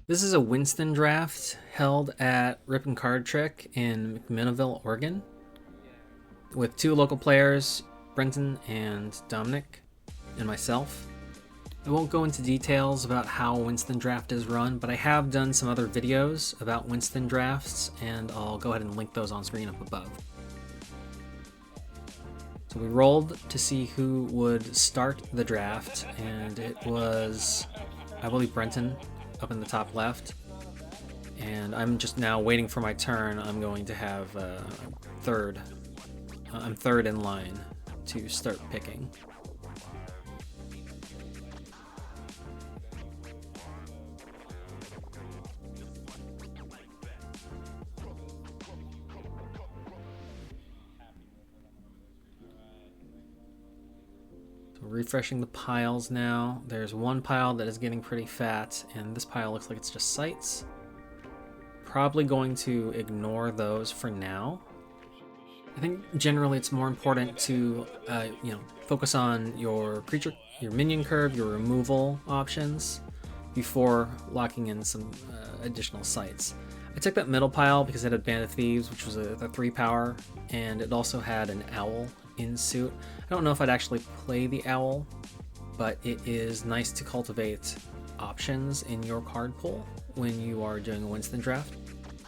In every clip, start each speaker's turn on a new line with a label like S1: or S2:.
S1: This is a Winston draft held at Rip and Card Trick in McMinnville, Oregon, with 2 local players, Brenton and Dominic, and myself. I won't go into details about how Winston draft is run, but I have done some other videos about Winston drafts, and I'll go ahead and link those on screen up above. So we rolled to see who would start the draft, and it was, I believe, Brenton up in the top left. And I'm just now waiting for my turn. I'm going to have third. I'm third in line to start picking. Refreshing the piles now. There's one pile that is getting pretty fat, and this pile looks like it's just sites. Probably going to ignore those for now. I think generally it's more important to focus on your creature, your minion curve, your removal options before locking in some additional sites. I took that middle pile because it had Band of Thieves, which was a 3 power, and it also had an owl in suit. I don't know if I'd actually play the owl, but it is nice to cultivate options in your card pool when you are doing a Winston draft,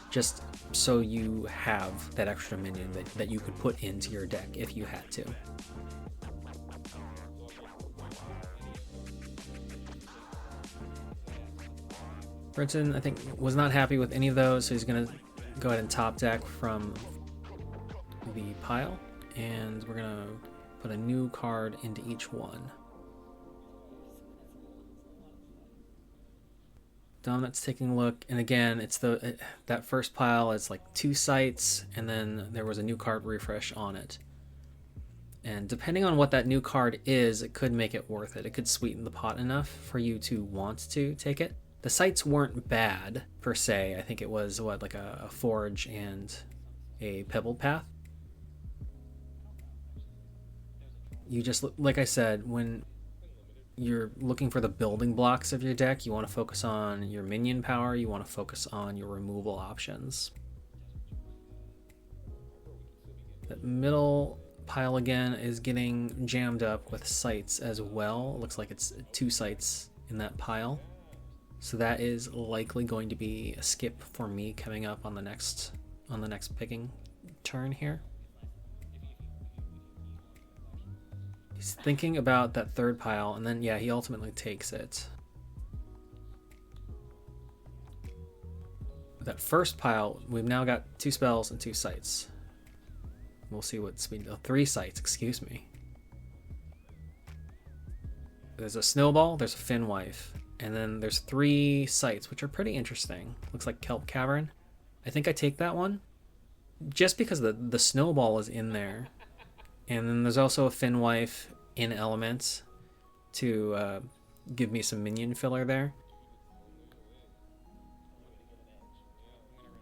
S1: just so you have that extra minion that you could put into your deck if you had to. Brenton, I think, was not happy with any of those, so he's going to go ahead and top deck from the pile, and we're going to put a new card into each one. Dominant's taking a look, and again, it's that first pile is like 2 sites, and then there was a new card refresh on it. And depending on what that new card is, it could make it worth it. It could sweeten the pot enough for you to want to take it. The sites weren't bad, per se. I think it was, like a forge and a pebbled path. You just, like I said, when you're looking for the building blocks of your deck, you want to focus on your minion power, you want to focus on your removal options. That middle pile again is getting jammed up with sites as well. It looks like it's 2 sites in that pile. So that is likely going to be a skip for me coming up on the next picking turn here. He's thinking about that third pile, and then he ultimately takes it. That first pile, we've now got 2 spells and 2 sites. We'll see what speed. 3 sites, excuse me. There's a snowball, there's a Finwife, and then there's 3 sites, which are pretty interesting. Looks like Kelp Cavern. I think I take that one, just because the snowball is in there. And then there's also a Finwife in Elements to give me some minion filler there.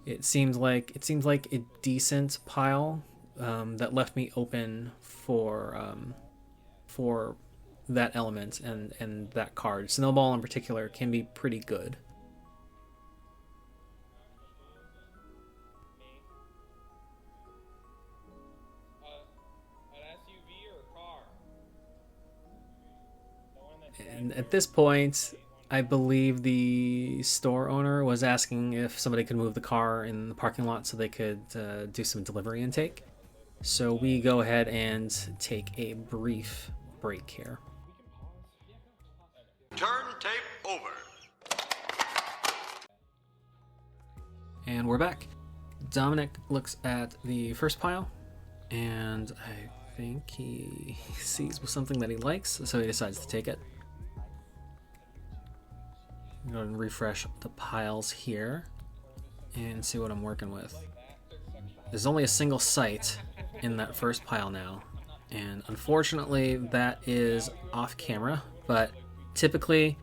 S1: It seems like a decent pile that left me open for that element and that card. Snowball in particular can be pretty good. And at this point, I believe the store owner was asking if somebody could move the car in the parking lot so they could do some delivery intake. So we go ahead and take a brief break here.
S2: Turn tape over.
S1: And we're back. Dominic looks at the first pile, and I think he sees something that he likes, so he decides to take it. I'm going to refresh the piles here and see what I'm working with. There's only a single site in that first pile now, and unfortunately that is off camera, but typically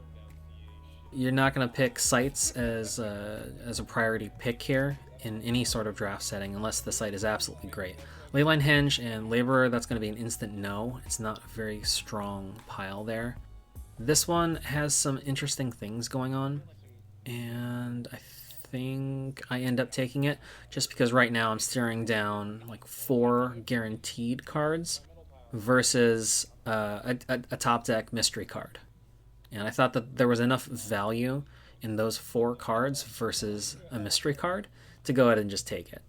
S1: you're not going to pick sites as a priority pick here in any sort of draft setting unless the site is absolutely great. Leyline Henge and Laborer, that's going to be an instant no. It's not a very strong pile there. This one has some interesting things going on. And I think I end up taking it just because right now I'm staring down like 4 guaranteed cards versus a top deck mystery card. And I thought that there was enough value in those 4 cards versus a mystery card to go ahead and just take it.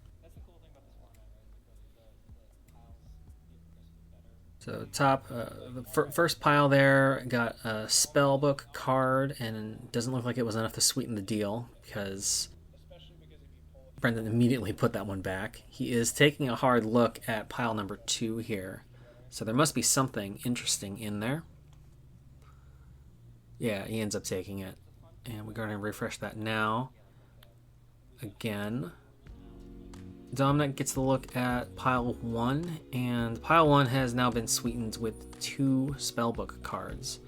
S1: So top, the first pile there got a spellbook card, and it doesn't look like it was enough to sweeten the deal because Brendan immediately put that one back. He is taking a hard look at pile number 2 here. So there must be something interesting in there. Yeah, he ends up taking it. And we're going to refresh that now. Again. Dominic gets the look at pile 1, and pile 1 has now been sweetened with 2 spellbook cards,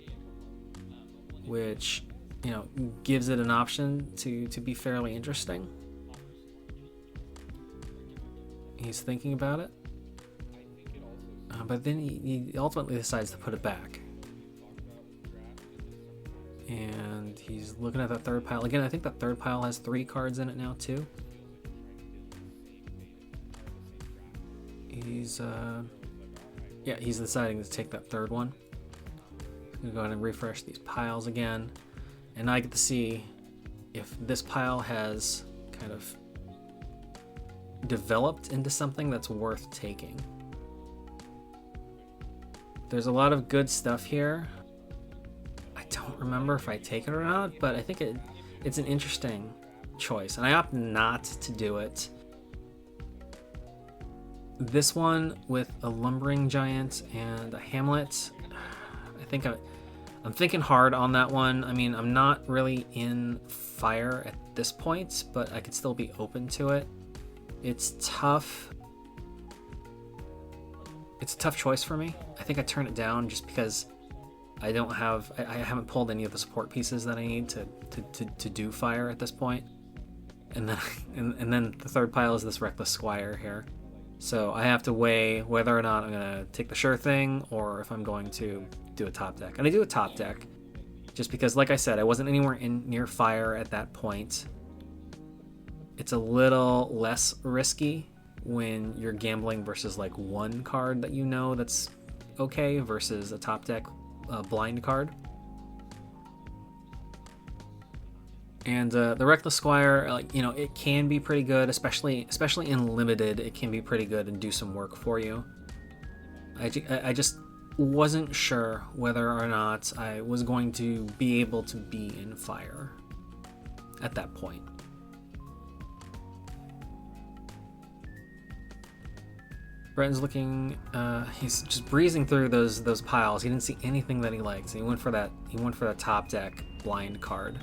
S1: which, you know, gives it an option to be fairly interesting. He's thinking about it, but then he ultimately decides to put it back. And he's looking at that third pile. Again, I think that third pile has 3 cards in it now, too. He's deciding to take that third one. I'm gonna go ahead and refresh these piles again, and now I get to see if this pile has kind of developed into something that's worth taking. There's a lot of good stuff here. I don't remember if I take it or not, but I think it's an interesting choice, and I opt not to do it. This one with a lumbering giant and a hamlet, I think I'm thinking hard on that one. I mean, I'm not really in fire at this point, but I could still be open to it. It's tough. It's a tough choice for me. I think I turn it down just because I haven't pulled any of the support pieces that I need to do fire at this point. And then the third pile is this Reckless Squire here. So I have to weigh whether or not I'm going to take the sure thing or if I'm going to do a top deck. And I do a top deck just because, like I said, I wasn't anywhere near fire at that point. It's a little less risky when you're gambling versus like one card that you know that's okay versus a top deck blind card. And the Reckless Squire, like, you know, it can be pretty good, especially in limited. It can be pretty good and do some work for you. I just wasn't sure whether or not I was going to be able to be in fire at that point. Brenton's looking. He's just breezing through those piles. He didn't see anything that he liked. So he went for that top deck blind card.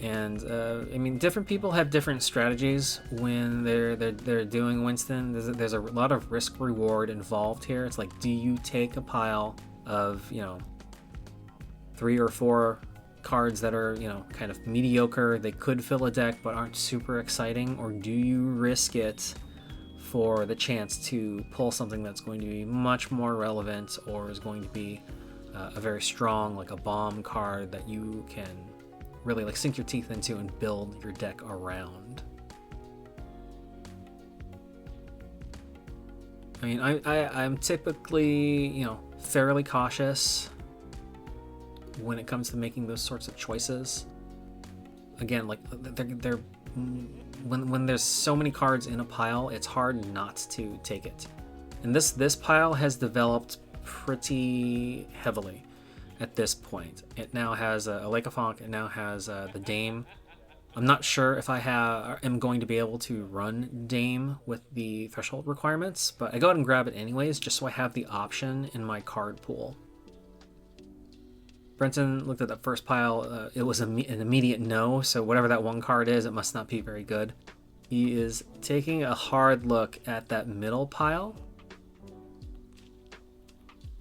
S1: And I mean, different people have different strategies when they're doing Winston. There's a lot of risk reward involved here. It's like, do you take a pile of, you know, 3 or 4 cards that are, you know, kind of mediocre, they could fill a deck but aren't super exciting, or do you risk it for the chance to pull something that's going to be much more relevant or is going to be a very strong, like a bomb card that you can really like sink your teeth into and build your deck around? I mean, I'm typically, you know, fairly cautious when it comes to making those sorts of choices. Again, like they're when there's so many cards in a pile, it's hard not to take it. And this pile has developed pretty heavily at this point. It now has a Lake of Fonk. It now has the Dame. I'm not sure if I am going to be able to run Dame with the threshold requirements, but I go ahead and grab it anyways, just so I have the option in my card pool. Brenton looked at that first pile. It was an immediate no, so whatever that one card is, it must not be very good. He is taking a hard look at that middle pile,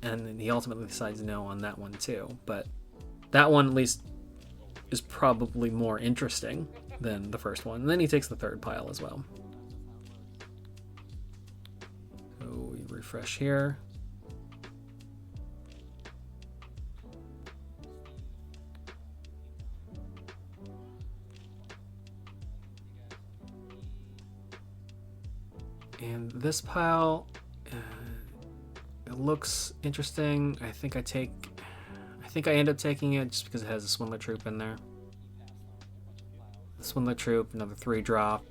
S1: and he ultimately decides no on that one too. But that one at least is probably more interesting than the first one. And then he takes the third pile as well. So we refresh here. And this pile, it looks interesting. I think I end up taking it just because it has a Swindler Troop in there. The Swindler Troop, another 3-drop.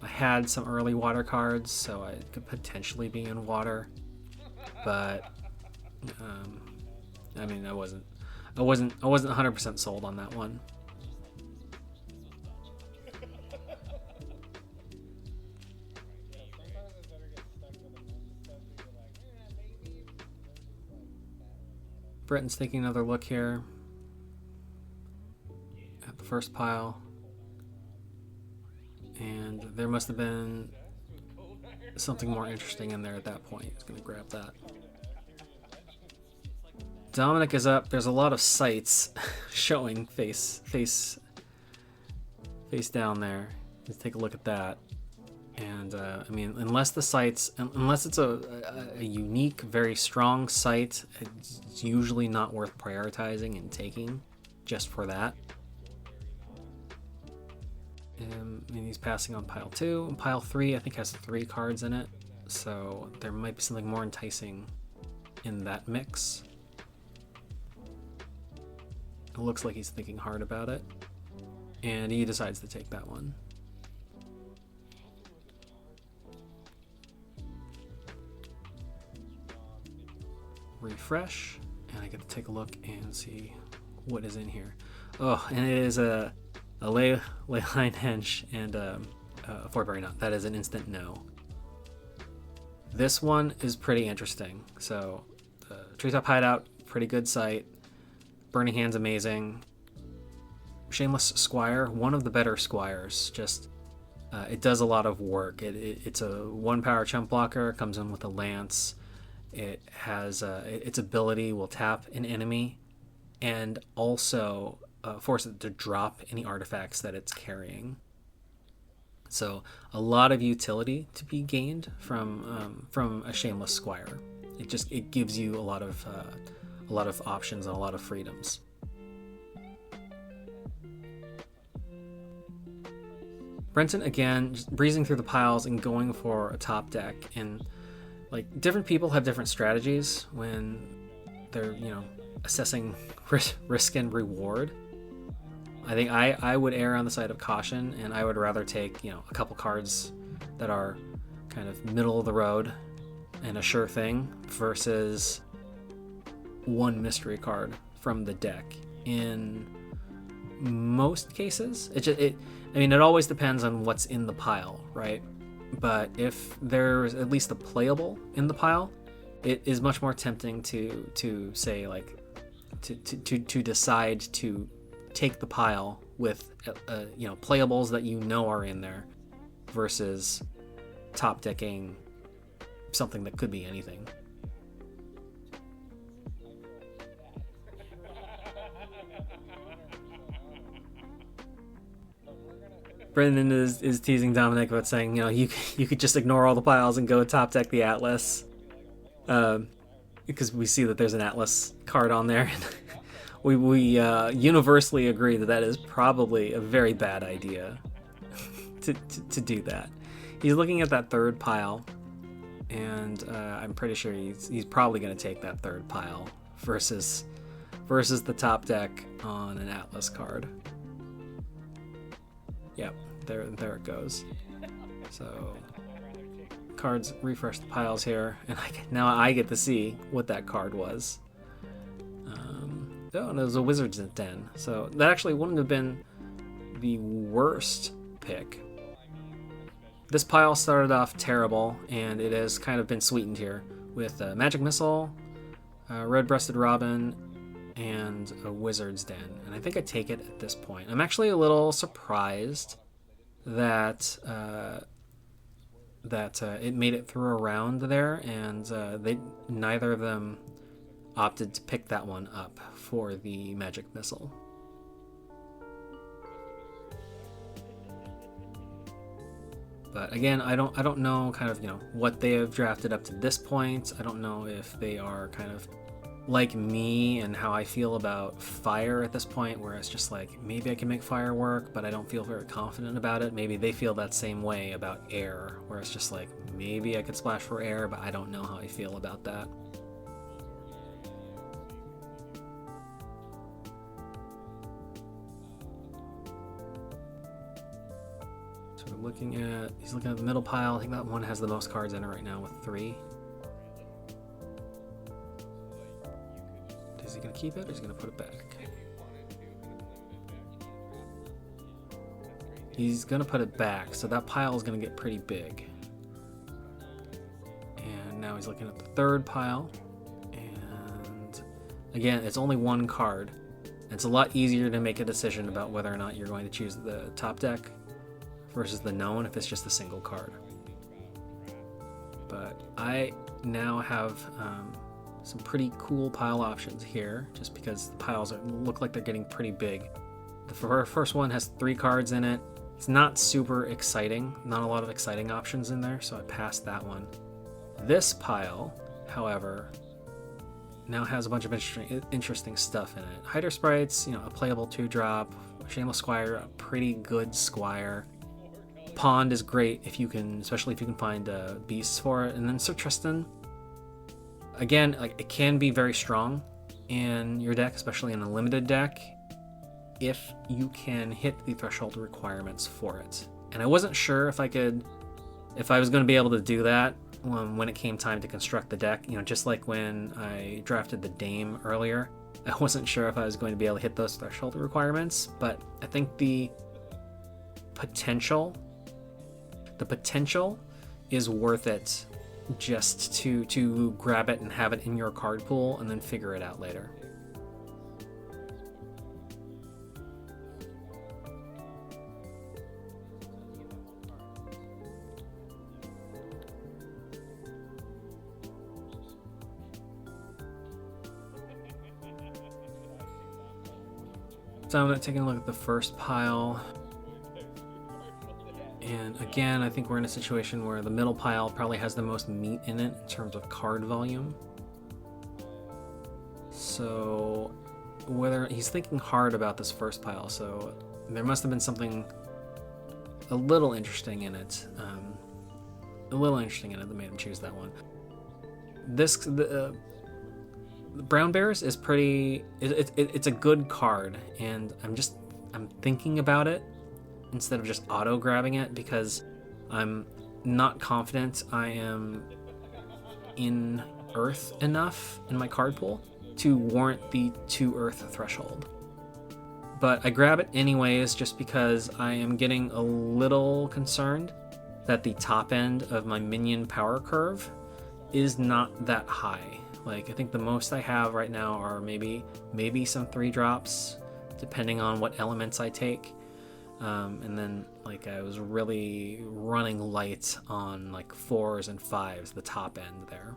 S1: I had some early water cards, so I could potentially be in water, but I mean, I wasn't 100% sold on that one. Britton's taking another look here at the first pile, and there must have been something more interesting in there at that point. He's going to grab that. Dominic is up. There's a lot of sights showing face down there. Let's take a look at that. And I mean, unless it's a unique, very strong site, it's usually not worth prioritizing and taking just for that. I mean, he's passing on pile 2. And pile 3, I think, has 3 cards in it, so there might be something more enticing in that mix. It looks like he's thinking hard about it, and he decides to take that one. Refresh, and I get to take a look and see what is in here. Oh, and it is a leyline hench and a Fortberry Knot. That is an instant no. This one is pretty interesting. So, Treetop Hideout, pretty good site. Burning Hand's amazing. Shameless Squire, one of the better Squires. Just, it does a lot of work. It's a 1-power chump blocker, comes in with a lance. It has its ability will tap an enemy and also force it to drop any artifacts that it's carrying. So a lot of utility to be gained from a Shameless Squire. It gives you a lot of options and a lot of freedoms. Brenton again just breezing through the piles and going for a top deck, and like different people have different strategies when they're assessing risk and reward. I think I would err on the side of caution, and I would rather take a couple cards that are kind of middle of the road and a sure thing versus one mystery card from the deck. In most cases, it always depends on what's in the pile, right? But if there's at least a playable in the pile, it is much more tempting to say like to decide to take the pile with playables that are in there versus top decking something that could be anything. Brendan is teasing Dominic about saying, you could just ignore all the piles and go top deck the Atlas, because we see that there's an Atlas card on there. we universally agree that is probably a very bad idea to do that. He's looking at that third pile, and I'm pretty sure he's probably going to take that third pile versus the top deck on an Atlas card. Yep, there it goes. So cards refresh the piles here, and now I get to see what that card was. And it was a Wizard's Den, so that actually wouldn't have been the worst pick. This pile started off terrible, and it has kind of been sweetened here with Magic Missile, Red-Breasted Robin, and a Wizard's Den, and I think I take it at this point. I'm actually a little surprised that it made it through a round there, and neither of them opted to pick that one up for the Magic Missile. But again, I don't know kind of what they have drafted up to this point. I don't know if they are kind of like me and how I feel about fire at this point, where it's just like, maybe I can make fire work, but I don't feel very confident about it. Maybe they feel that same way about air, where it's just like, maybe I could splash for air, but I don't know how I feel about that. So he's looking at the middle pile. I think that one has the most cards in it right now with 3. Is he going to keep it or is he going to put it back? He's going to put it back, so that pile is going to get pretty big. And now he's looking at the 3rd pile. And again, it's only 1 card. It's a lot easier to make a decision about whether or not you're going to choose the top deck versus the known if it's just a single card. But I now have some pretty cool pile options here, just because the piles look like they're getting pretty big. The first one has 3 cards in it. It's not super exciting, not a lot of exciting options in there, so I passed that one. This pile, however, now has a bunch of interesting stuff in it. Hider Sprites, a playable 2-drop. Shameless Squire, a pretty good Squire. Pond is great especially if you can find beasts for it. And then Sir Tristan, again, it can be very strong in your deck, especially in a limited deck, if you can hit the threshold requirements for it. And I wasn't sure if I was going to be able to do that when it came time to construct the deck. Just like when I drafted the Dame earlier, I wasn't sure if I was going to be able to hit those threshold requirements, but I think the potential is worth it, just to grab it and have it in your card pool and then figure it out later. So I'm taking a look at the first pile. And again, I think we're in a situation where the middle pile probably has the most meat in it in terms of card volume. So whether he's thinking hard about this first pile, so there must have been something a little interesting in it. That made him choose that one. The Brown Bears is pretty. It's a good card, and I'm thinking about it instead of just auto grabbing it, because I'm not confident I am in Earth enough in my card pool to warrant the 2 Earth threshold. But I grab it anyways, just because I am getting a little concerned that the top end of my minion power curve is not that high. I think the most I have right now are maybe some 3-drops, depending on what elements I take. And then I was really running light on 4s and 5s, the top end there.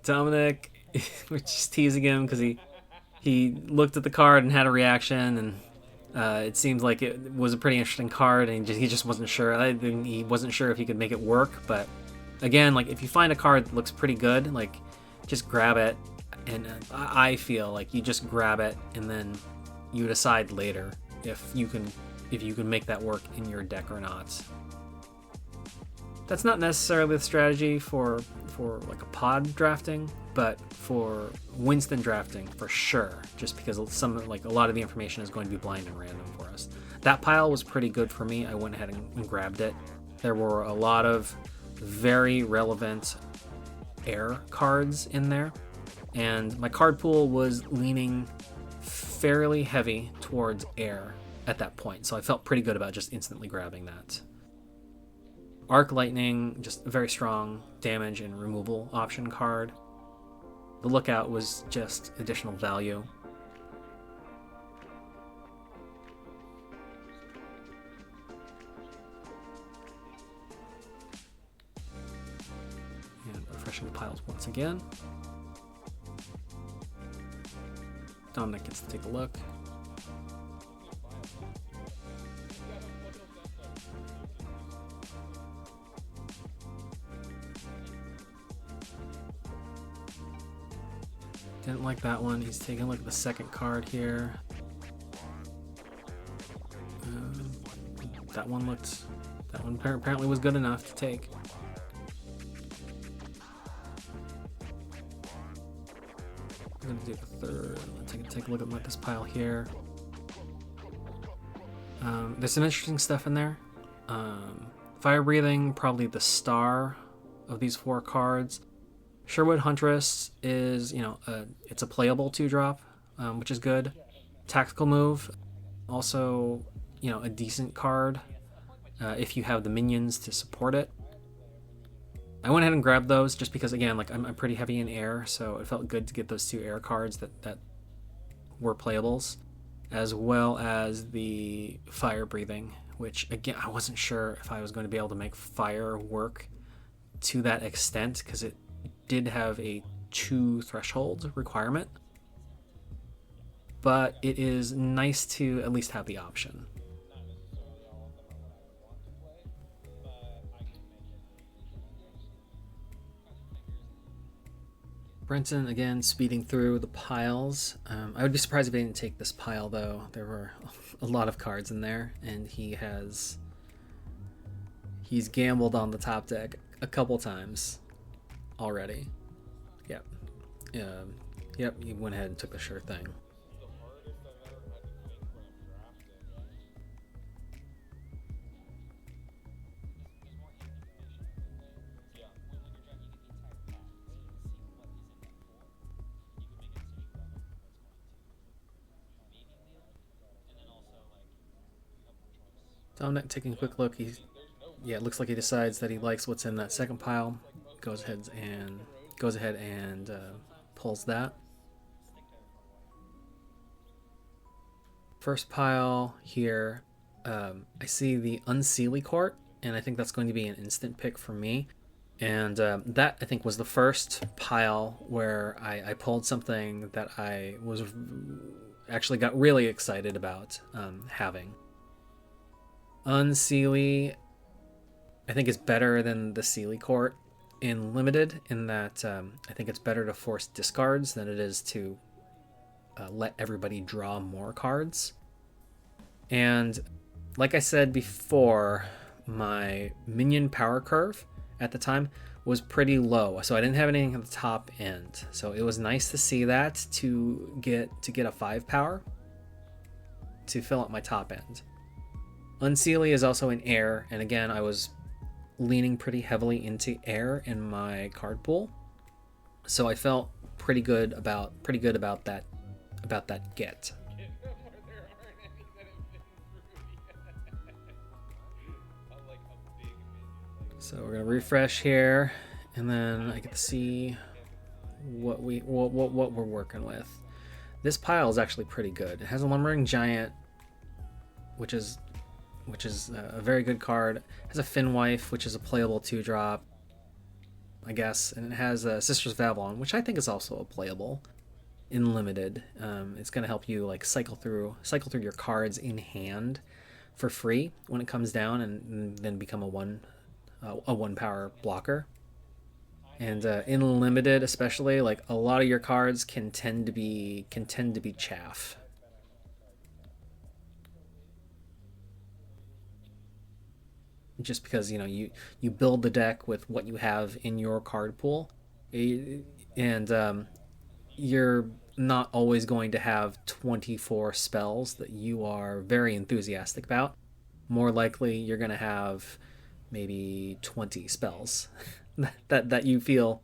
S1: Dominic, we're just teasing him because he looked at the card and had a reaction, and it seemed like it was a pretty interesting card, and he just wasn't sure. He wasn't sure if he could make it work. But again, if you find a card that looks pretty good, just grab it. And I feel like you just grab it, and then you decide later if you can make that work in your deck or not. That's not necessarily the strategy for a pod drafting, but for Winston drafting for sure, just because a lot of the information is going to be blind and random for us. That pile was pretty good for me. I went ahead and grabbed it. There were a lot of very relevant air cards in there, and my card pool was leaning fairly heavy towards air at that point, so I felt pretty good about just instantly grabbing that. Arc Lightning, just a very strong damage and removal option card. The Lookout was just additional value. And refreshing the piles once again. Dominic gets to take a look. Didn't like that one. He's taking a look at the second card here. That one apparently was good enough to take. I'm gonna do the third. Take a look at this pile here. There's some interesting stuff in there. Fire Breathing, probably the star of these 4 cards. Sherwood Huntress is, it's a playable 2-drop, which is good. Tactical Move, also, a decent card if you have the minions to support it. I went ahead and grabbed those just because, again, like I'm pretty heavy in air, so it felt good to get those 2 air cards that were playables, as well as the Fire Breathing, which, again, I wasn't sure if I was going to be able to make fire work to that extent, because it did have a 2 threshold requirement, but it is nice to at least have the option. Brenton, again, speeding through the piles. I would be surprised if he didn't take this pile, though. There were a lot of cards in there, and he's gambled on the top deck a couple times already. Yep. Yep, he went ahead and took the sure thing. Dominic taking a quick look. It looks like he decides that he likes what's in that second pile. Goes ahead and pulls that. First pile here, I see the Unseelie Court, and I think that's going to be an instant pick for me. And that, I think, was the first pile where I pulled something that I was actually got really excited about having. Unseelie, I think, is better than the Seelie Court in Limited, in that I think it's better to force discards than it is to let everybody draw more cards. And like I said before, my minion power curve at the time was pretty low, so I didn't have anything at the top end. So it was nice to see that to get a 5 power to fill up my top end. Unseelie is also in air, and again, I was leaning pretty heavily into air in my card pool, so I felt pretty good about that get. So we're gonna refresh here, and then I get to see what we're working with. This pile is actually pretty good. It has a Lumbering Giant, which is a very good card. It has a Finwife, which is a playable 2-drop, I guess, and it has a Sisters of Avalon, which I think is also a playable in Limited. It's going to help you like cycle through your cards in hand for free when it comes down, and then become a 1 power blocker. And in Limited, especially, like a lot of your cards can tend to be chaff. Just because you build the deck with what you have in your card pool, and you're not always going to have 24 spells that you are very enthusiastic about. More likely, you're going to have maybe 20 spells that you feel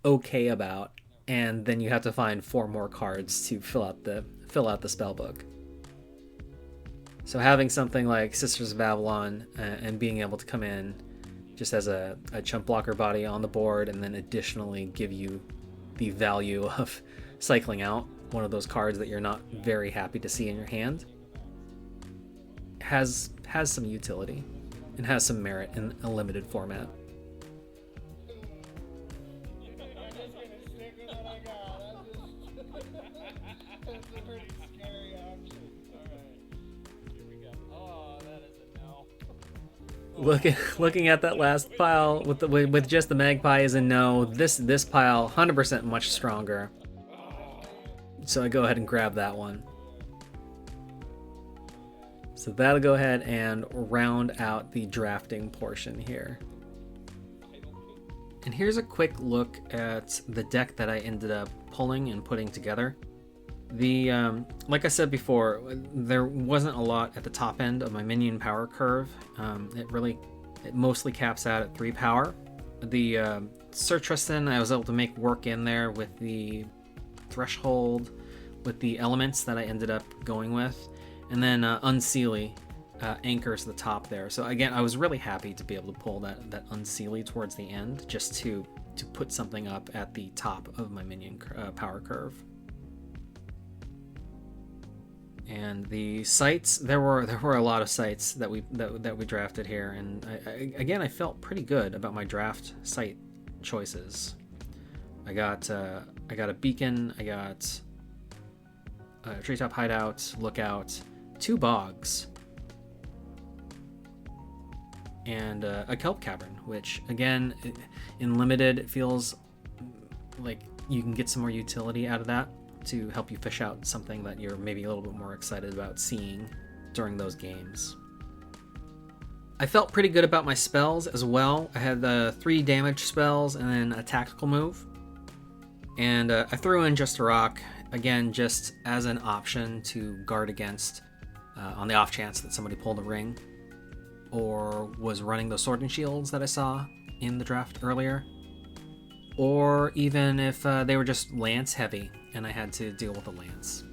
S1: okay about, and then you have to find 4 more cards to fill out the spell book. So having something like Sisters of Avalon and being able to come in just as a chump blocker body on the board, and then additionally give you the value of cycling out one of those cards that you're not very happy to see in your hand, has some utility and has some merit in a Limited format. Looking at that last pile with just the magpie is a no. This pile 100% much stronger. So I go ahead and grab that one. So that'll go ahead and round out the drafting portion here. And here's a quick look at the deck that I ended up pulling and putting together. Like I said before, there wasn't a lot at the top end of my minion power curve. It mostly caps out at 3 power. The Sir Tristan, I was able to make work in there with the threshold, with the elements that I ended up going with, and then Unseelie anchors the top there. So again, I was really happy to be able to pull that Unseelie towards the end, just to put something up at the top of my minion power curve. And the sites, there were a lot of sites that we drafted here, and I felt pretty good about my draft site choices. I got a beacon, I got a treetop hideout, lookout, 2 bogs, and a kelp cavern, which again, in limited, it feels like you can get some more utility out of that to help you fish out something that you're maybe a little bit more excited about seeing during those games. I felt pretty good about my spells as well. I had the 3 damage spells and then a tactical move. And I threw in just a rock, again, just as an option to guard against on the off chance that somebody pulled a ring or was running those sword and shields that I saw in the draft earlier. Or even if they were just lance heavy and I had to deal with a lance.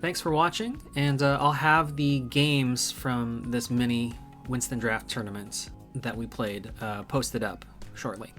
S1: Thanks for watching, and I'll have the games from this mini Winston draft tournament that we played posted up shortly.